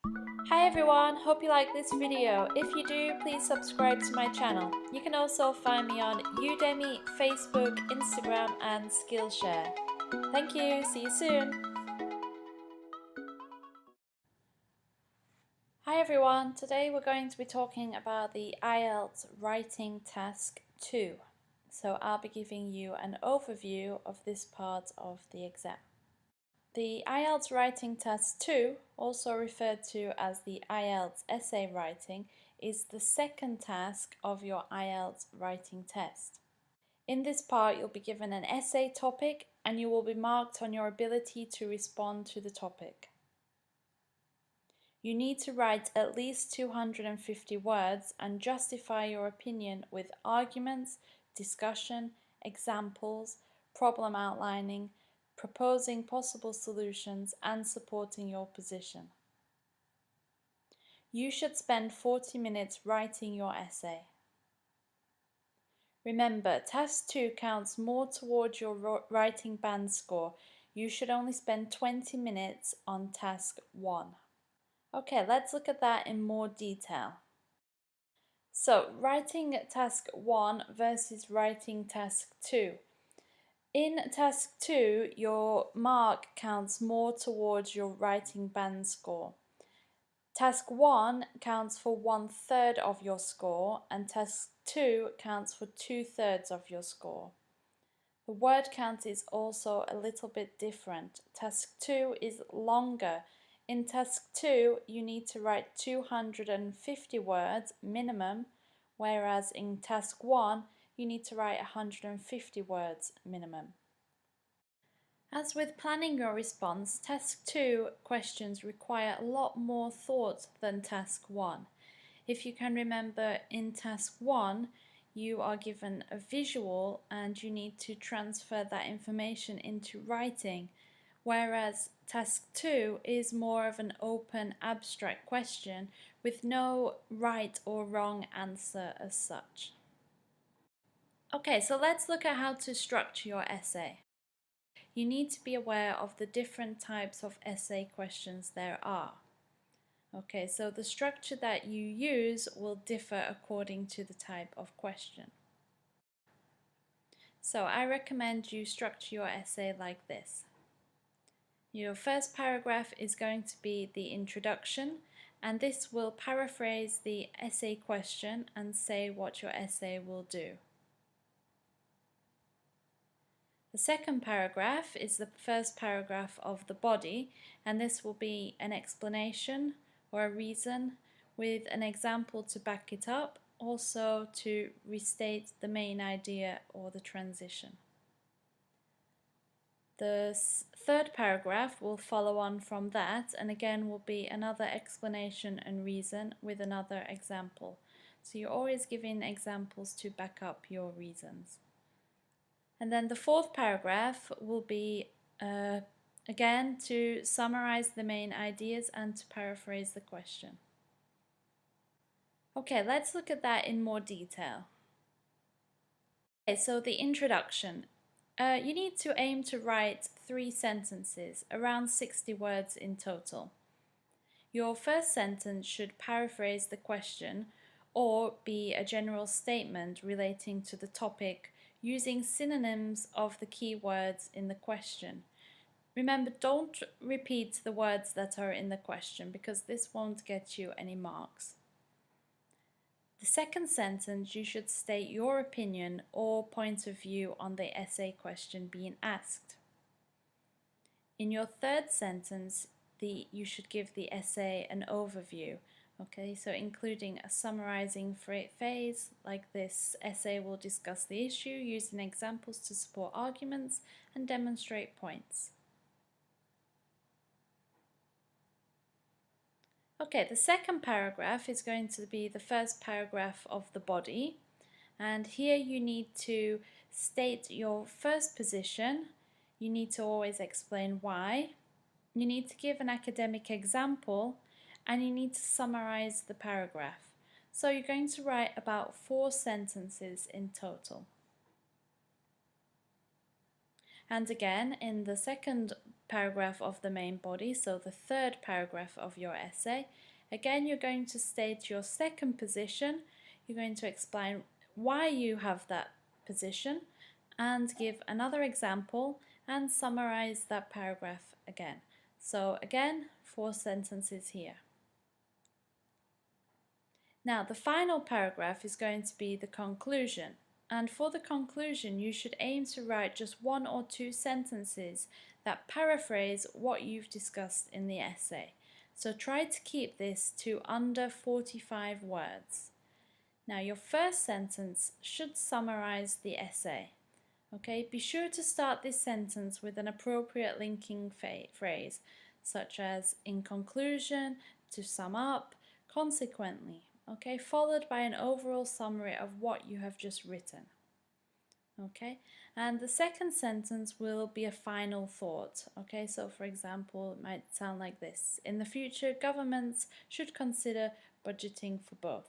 Hi everyone, hope you like this video. If you do, please subscribe to my channel. You can also find me on Udemy, Facebook, Instagram and Skillshare. Thank you, see you soon. Hi everyone, today we're going to be talking about the IELTS Writing Task 2. So I'll be giving you an overview of this part of the exam. The IELTS Writing Task 2, also referred to as the IELTS Essay Writing, is the second task of your IELTS writing test. In this part, you'll be given an essay topic and you will be marked on your ability to respond to the topic. You need to write at least 250 words and justify your opinion with arguments, discussion, examples, problem outlining, proposing possible solutions and supporting your position. You should spend 40 minutes writing your essay. Remember, Task 2 counts more towards your writing band score. You should only spend 20 minutes on Task 1. Okay, let's look at that in more detail. So, writing Task 1 versus writing Task 2. In Task 2, your mark counts more towards your writing band score. Task 1 counts for 1/3 of your score and Task 2 counts for 2/3 of your score. The word count is also a little bit different. Task 2 is longer. In Task 2, you need to write 250 words minimum, whereas in Task 1, you need to write 150 words minimum. As with planning your response, Task 2 questions require a lot more thought than Task 1. If you can remember, in Task 1, you are given a visual and you need to transfer that information into writing, whereas Task 2 is more of an open, abstract question with no right or wrong answer as such. Okay, so let's look at how to structure your essay. You need to be aware of the different types of essay questions there are. Okay, so the structure that you use will differ according to the type of question. So I recommend you structure your essay like this. Your first paragraph is going to be the introduction, and this will paraphrase the essay question and say what your essay will do. The second paragraph is the first paragraph of the body, and this will be an explanation or a reason with an example to back it up, also to restate the main idea or the transition. The third paragraph will follow on from that and again will be another explanation and reason with another example. So you're always giving examples to back up your reasons. And then the fourth paragraph will be again to summarize the main ideas and to paraphrase the question. Okay, let's look at that in more detail. Okay, so the introduction. You need to aim to write 3 sentences, around 60 words in total. Your first sentence should paraphrase the question or be a general statement relating to the topic using synonyms of the key words in the question. Remember, don't repeat the words that are in the question because this won't get you any marks. The second sentence, you should state your opinion or point of view on the essay question being asked. In your third sentence, you should give the essay an overview. Okay, so including a summarizing phase, like this essay will discuss the issue using examples to support arguments and demonstrate points. Okay, the second paragraph is going to be the first paragraph of the body, and here you need to state your first position. You need to always explain why. You need to give an academic example and you need to summarize the paragraph. So you're going to write about 4 sentences in total. And again, in the second paragraph of the main body, so the third paragraph of your essay. Again, you're going to state your second position. You're going to explain why you have that position and give another example and summarize that paragraph again. So again, 4 sentences here. Now, the final paragraph is going to be the conclusion. And for the conclusion, you should aim to write just 1 or 2 sentences that paraphrase what you've discussed in the essay. So try to keep this to under 45 words. Now, your first sentence should summarize the essay. Okay, be sure to start this sentence with an appropriate linking phrase, such as in conclusion, to sum up, consequently. Okay, followed by an overall summary of what you have just written. Okay, and the second sentence will be a final thought. Okay, so for example, it might sound like this: in the future, governments should consider budgeting for both.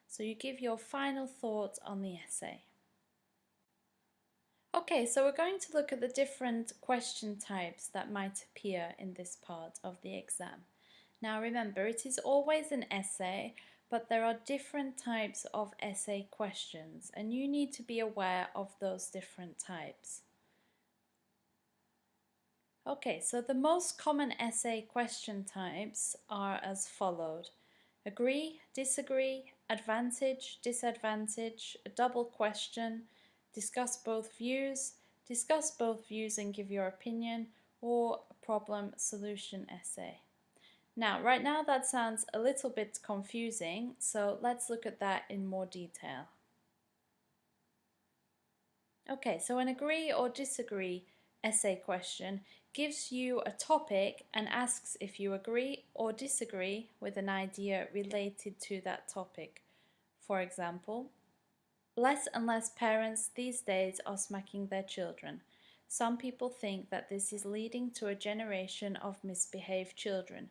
So you give your final thought on the essay. Okay, so we're going to look at the different question types that might appear in this part of the exam. Now remember, it is always an essay, but there are different types of essay questions, and you need to be aware of those different types. Okay, so the most common essay question types are as followed: agree, disagree, advantage, disadvantage, a double question, discuss both views and give your opinion, or a problem solution essay. Now, right now that sounds a little bit confusing, so let's look at that in more detail. Okay, so an agree or disagree essay question gives you a topic and asks if you agree or disagree with an idea related to that topic. For example, less and less parents these days are smacking their children. Some people think that this is leading to a generation of misbehaved children.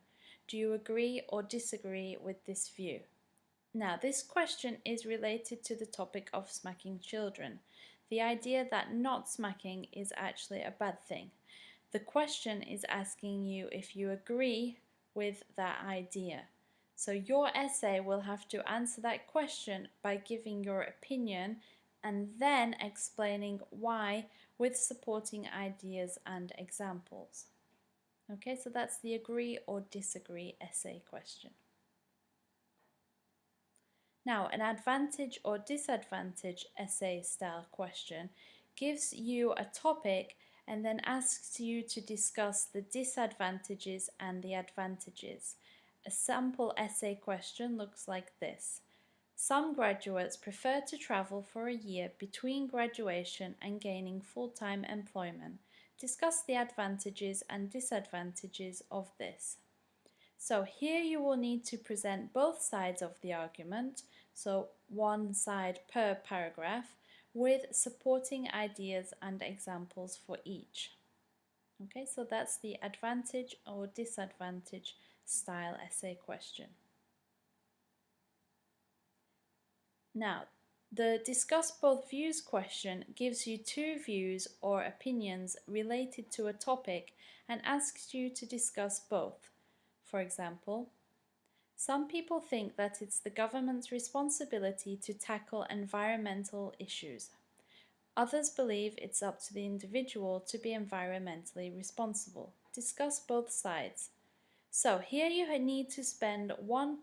Do you agree or disagree with this view? Now, this question is related to the topic of smacking children. The idea that not smacking is actually a bad thing. The question is asking you if you agree with that idea. So your essay will have to answer that question by giving your opinion and then explaining why with supporting ideas and examples. Okay, so that's the agree or disagree essay question. Now, an advantage or disadvantage essay style question gives you a topic and then asks you to discuss the disadvantages and the advantages. A sample essay question looks like this: some graduates prefer to travel for a year between graduation and gaining full-time employment. Discuss the advantages and disadvantages of this. So here you will need to present both sides of the argument, so one side per paragraph, with supporting ideas and examples for each. Okay, so that's the advantage or disadvantage style essay question. Now, the discuss both views question gives you 2 views or opinions related to a topic and asks you to discuss both. For example, some people think that it's the government's responsibility to tackle environmental issues. Others believe it's up to the individual to be environmentally responsible. Discuss both sides. So here you need to spend one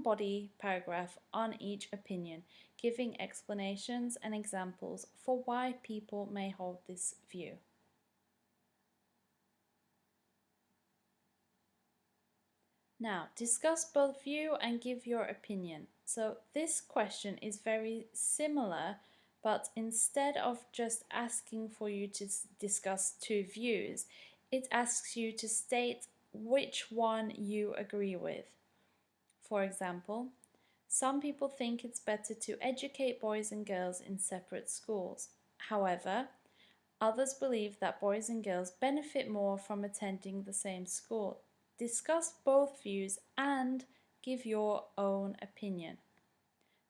body paragraph on each opinion, giving explanations and examples for why people may hold this view. Now, discuss both view and give your opinion. So this question is very similar, but instead of just asking for you to discuss 2 views, it asks you to state which one you agree with. For example, some people think it's better to educate boys and girls in separate schools. However, others believe that boys and girls benefit more from attending the same school. Discuss both views and give your own opinion.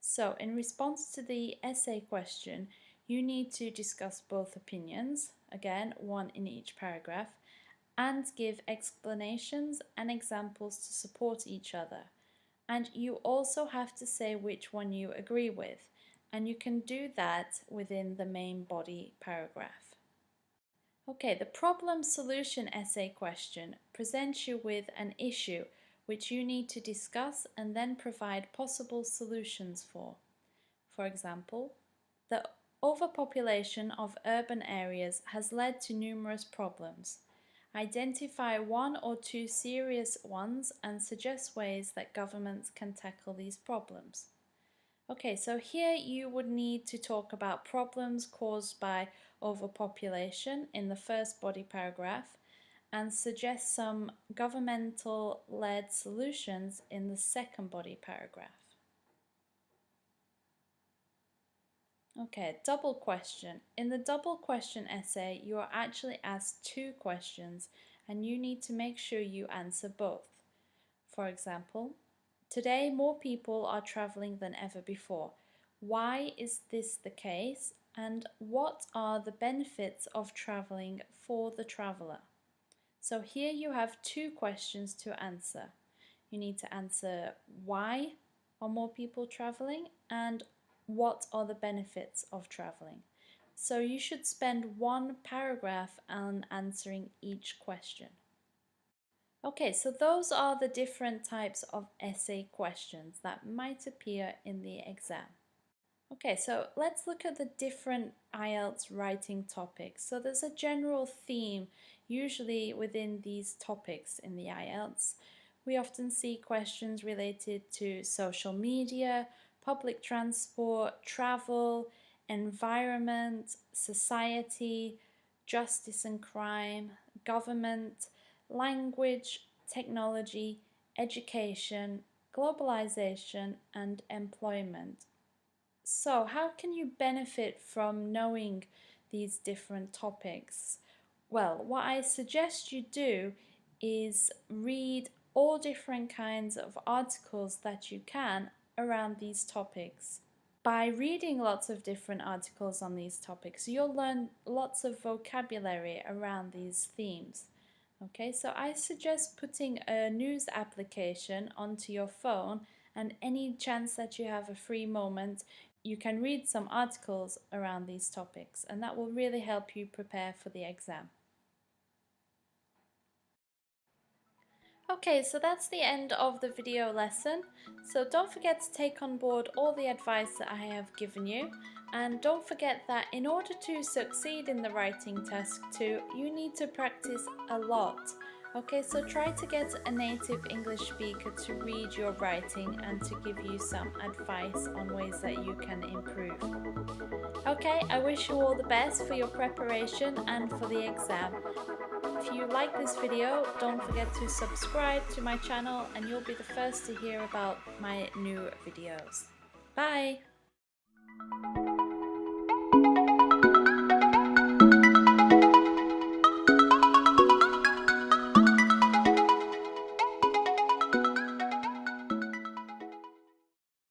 So, in response to the essay question, you need to discuss both opinions, again, one in each paragraph, and give explanations and examples to support each other. And you also have to say which one you agree with, and you can do that within the main body paragraph. Okay, the problem solution essay question presents you with an issue which you need to discuss and then provide possible solutions for. For example, the overpopulation of urban areas has led to numerous problems. Identify one or two serious ones and suggest ways that governments can tackle these problems. Okay, so here you would need to talk about problems caused by overpopulation in the first body paragraph and suggest some governmental-led solutions in the second body paragraph. Okay, double question. In the double question essay, you are actually asked two questions and you need to make sure you answer both. For example, today more people are traveling than ever before. Why is this the case? And what are the benefits of traveling for the traveler? So here you have two questions to answer. You need to answer why are more people traveling and what are the benefits of traveling. So you should spend one paragraph on answering each question. Okay, so those are the different types of essay questions that might appear in the exam. Okay, so let's look at the different IELTS writing topics. So there's a general theme usually within these topics in the IELTS. We often see questions related to social media, public transport, travel, environment, society, justice and crime, government, language, technology, education, globalization, and employment. So, how can you benefit from knowing these different topics? Well, what I suggest you do is read all different kinds of articles that you can around these topics. By reading lots of different articles on these topics, you'll learn lots of vocabulary around these themes. Okay, so I suggest putting a news application onto your phone, and any chance that you have a free moment, you can read some articles around these topics, and that will really help you prepare for the exam. Okay, so that's the end of the video lesson. So don't forget to take on board all the advice that I have given you. And don't forget that in order to succeed in the writing task 2, you need to practice a lot. Okay, so try to get a native English speaker to read your writing and to give you some advice on ways that you can improve. Okay, I wish you all the best for your preparation and for the exam. If you like this video, don't forget to subscribe to my channel and you'll be the first to hear about my new videos. Bye!